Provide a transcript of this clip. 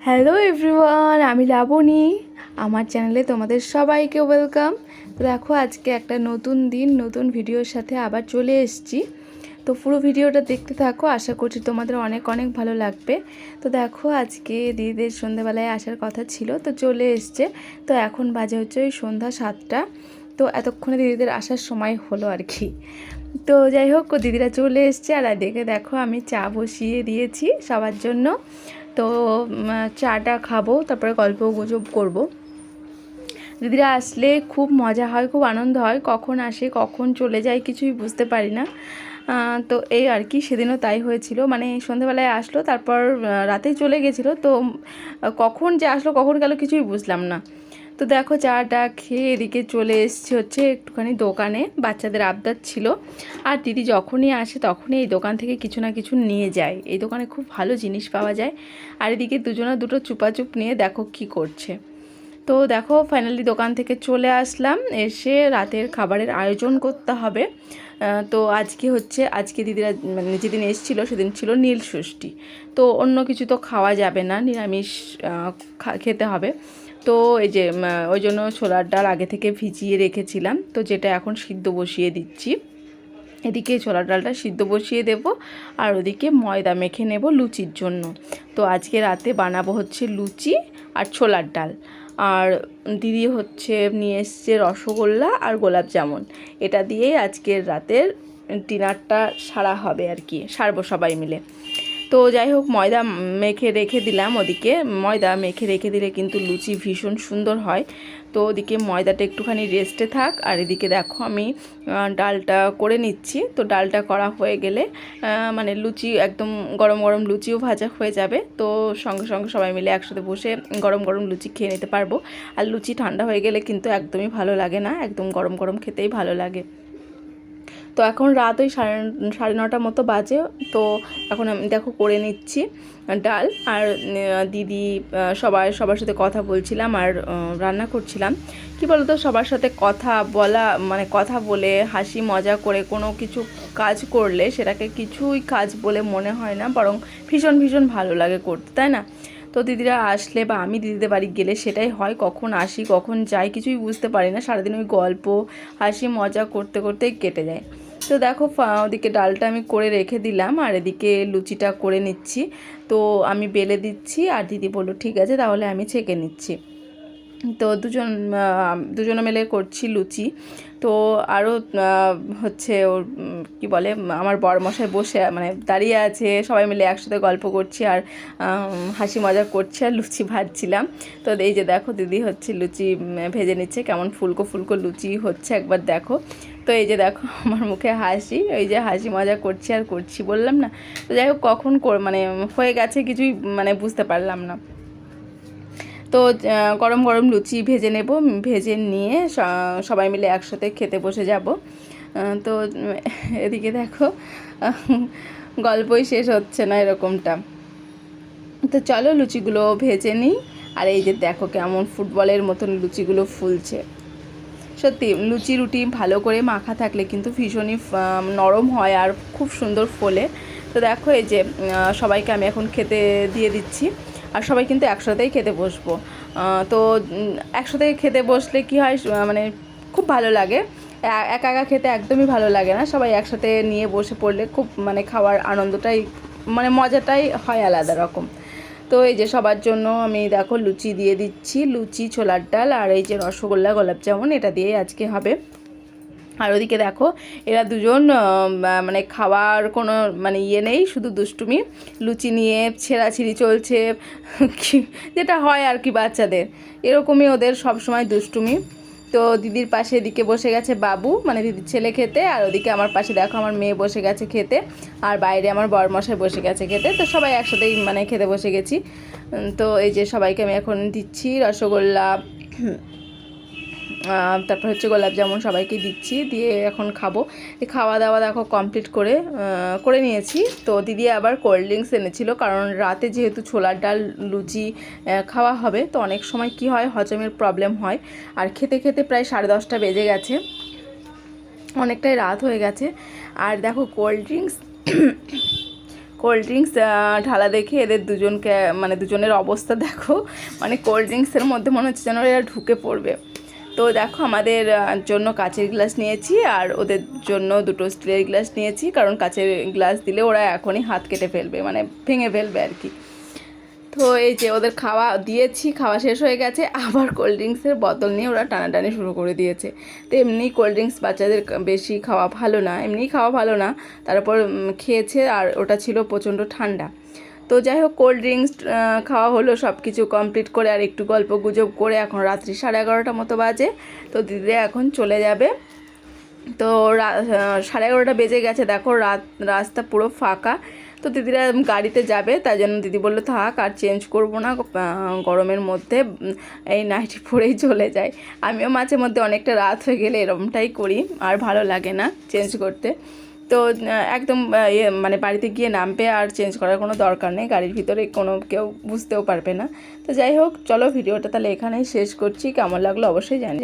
Hello everyone, আমি লাবণী। আমার চ্যানেলে তোমাদের সবাইকে ওয়েলকাম। তো দেখো, আজকে একটা নতুন দিন নতুন ভিডিওর সাথে আবার চলে এসেছি। তো পুরো ভিডিওটা দেখতে থাকো, আশা করছি তোমাদের অনেক অনেক ভালো লাগবে। তো দেখো, আজকে দিদিদের সন্ধ্যাবেলায় আসার কথা ছিল, তো চলে এসছে। তো এখন বাজে হচ্ছে ওই সন্ধ্যা 7টা। তো এতক্ষণে দিদিদের আসার সময় হলো আর কি। তো যাই হোক, দিদিরা চলে এসছে আর দেখে দেখো আমি চা বসিয়ে দিয়েছি সবার জন্য। তো চাটা খাবো, তারপরে গল্প গুজব করবো। দিদিরা আসলে খুব মজা হয়, খুব আনন্দ হয়। কখন আসে কখন চলে যায় কিছুই বুঝতে পারি না। তো এই আর কি, সেদিনও তাই হয়েছিল। মানে সন্ধ্যাবেলায় আসলো, তারপর রাতেই চলে গেছিলো। তো কখন যে আসলো কখন গেল কিছুই বুঝলাম না। তো দেখো, চাটা খেয়ে এদিকে চলে এসছে হচ্ছে একটুখানি দোকানে, বাচ্চাদের আবদার ছিল। আর দিদি যখনই আসে তখনই এই দোকান থেকে কিছু না কিছু নিয়ে যায়। এই দোকানে খুব ভালো জিনিস পাওয়া যায়। আর এদিকে দুজনা দুটো চুপাচুপ নিয়ে দেখো কি করছে। তো দেখো, ফাইনালি দোকান থেকে চলে আসলাম। এসে রাতের খাবারের আয়োজন করতে হবে। তো আজকে দিদিরা মানে যেদিন এসেছিলো সেদিন ছিল নীল ষষ্ঠী। তো অন্য কিছু তো খাওয়া যাবে না, নিরামিষ খেতে হবে। তো এই যে ওই জন্য ছোলার ডাল আগে থেকে ভিজিয়ে রেখেছিলাম, তো যেটা এখন সিদ্ধ বসিয়ে দিচ্ছি। এদিকে ছোলার ডালটা সিদ্ধ বসিয়ে দেব, আর ওদিকে ময়দা মেখে নেব লুচির জন্য। তো আজকে রাতে বানাবো হচ্ছে লুচি আর ছোলার ডাল। আর দিদি হচ্ছে নিয়ে এসছে রসগোল্লা আর গোলাপ জামুন। এটা দিয়েই আজকের রাতের ডিনারটা সারা হবে আর কি, সারবো সবাই মিলে। তো যাই হোক, ময়দা মেখে রেখে দিলাম ওদিকে। ময়দা মেখে রেখে দিলে কিন্তু লুচি ভীষণ সুন্দর হয়। তো ওদিকে ময়দাটা একটুখানি রেস্টে থাক, আর এদিকে দেখো আমি ডালটা করে নিচ্ছি। তো ডালটা করা হয়ে গেলে মানে লুচি একদম গরম গরম লুচিও ভাজা হয়ে যাবে। তো সঙ্গে সঙ্গে সবাই মিলে একসাথে বসে গরম গরম লুচি খেয়ে নিতে পারবো। আর লুচি ঠান্ডা হয়ে গেলে কিন্তু একদমই ভালো লাগে না, একদম গরম গরম খেতেই ভালো লাগে। তো এখন রাত ওই সাড়ে নটার মতো বাজে। তো এখন আমি দেখো করে নিচ্ছি ডাল। আর দিদি সবার সাথে কথা বলছিলাম আর রান্না করছিলাম। কি বলতো, সবার সাথে কথা বলা মানে কথা বলে হাসি মজা করে কোনো কিছু কাজ করলে সেটাকে কিছুই কাজ বলে মনে হয় না, বরং ভীষণ ভীষণ ভালো লাগে করতে, তাই না? তো দিদিরা আসলে বা আমি দিদিদের বাড়ি গেলে সেটাই হয়, কখন আসি কখন যাই কিছুই বুঝতে পারি না। সারাদিন ওই গল্প হাসি মজা করতে করতেই কেটে যায়। তো দেখো, ওদিকে ডালটা আমি করে রেখে দিলাম, আর এদিকে লুচিটা করে নিচ্ছি। তো আমি বেলে দিচ্ছি, আর দিদি বললো ঠিক আছে তাহলে আমি ছেঁকে নিচ্ছি। তো দুজনে মিলে করছি লুচি। তো আরও হচ্ছে ওর কী বলে, আমার বরমশাই বসে মানে দাঁড়িয়ে আছে, সবাই মিলে একসাথে গল্প করছি আর হাসি মজা করছি আর লুচি ভাজছিলাম। তো এই যে দেখো, দিদি হচ্ছে লুচি ভেজে নিচ্ছে, কেমন ফুলকো ফুলকো লুচি হচ্ছে একবার দেখো। তো এই যে দেখো আমার মুখে হাসি, ওই যে হাসি মজা করছি আর করছি বললাম না। তো যাই হোক, কখন মানে হয়ে গেছে কিছুই মানে বুঝতে পারলাম না। তো গরম গরম লুচি ভেজে নেব, ভেজে নিয়ে সবাই মিলে একসাথে খেতে বসে যাব। তো এদিকে দেখো, গল্পই শেষ হচ্ছে না এরকমটা। তো চলো লুচিগুলো ভেজে নিই। আর এই যে দেখো কেমন ফুটবলের মতন লুচিগুলো ফুলছে। সত্যি লুচি রুটি ভালো করে মাখা থাকলে কিন্তু ভীষণই নরম হয় আর খুব সুন্দর ফোলে। তো দেখো, এই যে সবাইকে আমি এখন খেতে দিয়ে দিচ্ছি। আর সবাই কিন্তু একসাথেই খেতে বসবো। তো একসাথে খেতে বসলে কি হয়, মানে খুব ভালো লাগে। একা একা খেতে একদমই ভালো লাগে না, সবাই একসাথে নিয়ে বসে পড়লে খুব মানে খাওয়ার আনন্দটাই মানে মজাটাই হয় আলাদা রকম। তো এই যে সবার জন্য আমি দেখো লুচি দিয়ে দিচ্ছি, লুচি ছোলার ডাল আর এই যে রসগোল্লা গোলাপ জামুন, এটা দিয়েই আজকে হবে। আর ওদিকে দেখো, এরা দুজন মানে খাওয়ার কোনো মানে ইয়ে নেই, শুধু দুষ্টুমি, লুচি নিয়ে ছেঁড়াছিঁড়ি চলছে যেটা হয় আর কি বাচ্চাদের, এরকমই ওদের সব সময় দুষ্টুমি। তো দিদির পাশে এদিকে বসে গেছে বাবু মানে দিদির ছেলে খেতে, আর ওদিকে আমার পাশে দেখো আমার মেয়ে বসে গেছে খেতে, আর বাইরে আমার বরমশাই বসে গেছে খেতে। তো সবাই একসাথেই মানে খেতে বসে গেছি। তো এই যে সবাইকে আমি এখন দিচ্ছি রসগোল্লা, তারপর হচ্ছে গোলাপ জামুন সবাইকে দিচ্ছি, দিয়ে এখন খাবো। এই খাওয়া দাওয়া দেখো কমপ্লিট করে নিয়েছি। তো দিদি আবার কোল্ড ড্রিঙ্কস এনেছিল, কারণ রাতে যেহেতু ছোলার ডাল লুচি খাওয়া হবে, তো অনেক সময় কি হয় হজমের প্রবলেম হয়। আর খেতে খেতে প্রায় 10:30 বেজে গেছে, অনেকটাই রাত হয়ে গেছে। আর দেখো কোল্ড ড্রিঙ্কস ঢালা দেখে এদের দুজনকে মানে দুজনের অবস্থা দেখো, মানে কোল্ড ড্রিঙ্কসের মধ্যে মনে হচ্ছে যেন এরা ঢুকে পড়বে। তো দেখো আমাদের জন্য কাচের গ্লাস নিয়েছি আর ওদের জন্য দুটো স্টিলের গ্লাস নিয়েছি, কারণ কাচের গ্লাস দিলে ওরা এখনই হাত কেটে ফেলবে, মানে ভেঙে ফেলবে আর কি। তো এই যে ওদের খাওয়া দিয়েছি, খাওয়া শেষ হয়ে গেছে, আবার কোল্ড ড্রিঙ্কসের বোতল নিয়ে ওরা টানাটানি শুরু করে দিয়েছে। তো এমনি কোল্ড ড্রিঙ্কস বাচ্চাদের বেশি খাওয়া ভালো না, এমনি খাওয়া ভালো না, তারপর খেয়েছে আর ওটা ছিল প্রচণ্ড ঠান্ডা। তো যাই হোক কোল্ড ড্রিঙ্কস খাওয়া হলো, সব কিছু কমপ্লিট করে আর একটু গল্প গুজব করে এখন রাত্রি 11:30 মতো বাজে। তো দিদিরা এখন চলে যাবে। তো 11:30 বেজে গেছে, দেখো রাস্তা পুরো ফাঁকা। তো দিদিরা গাড়িতে যাবে, তাই জন্য দিদি বললো থাক আর চেঞ্জ করবো না, গরমের মধ্যে এই নাইটি পরেই চলে যায়। আমিও মাঝে মধ্যে অনেকটা রাত হয়ে গেলে এরকমটাই করি, আর ভালো লাগে না চেঞ্জ করতে। তো একদম মানে বাড়িতে গিয়ে নামবে, আর চেঞ্জ করার কোনো দরকার নেই, গাড়ির ভিতরে কেউ বুঝতেও পারবে না। তো যাই হোক চলো ভিডিওটা তাহলে এখানেই শেষ করছি, কেমন লাগলো অবশ্যই জানি।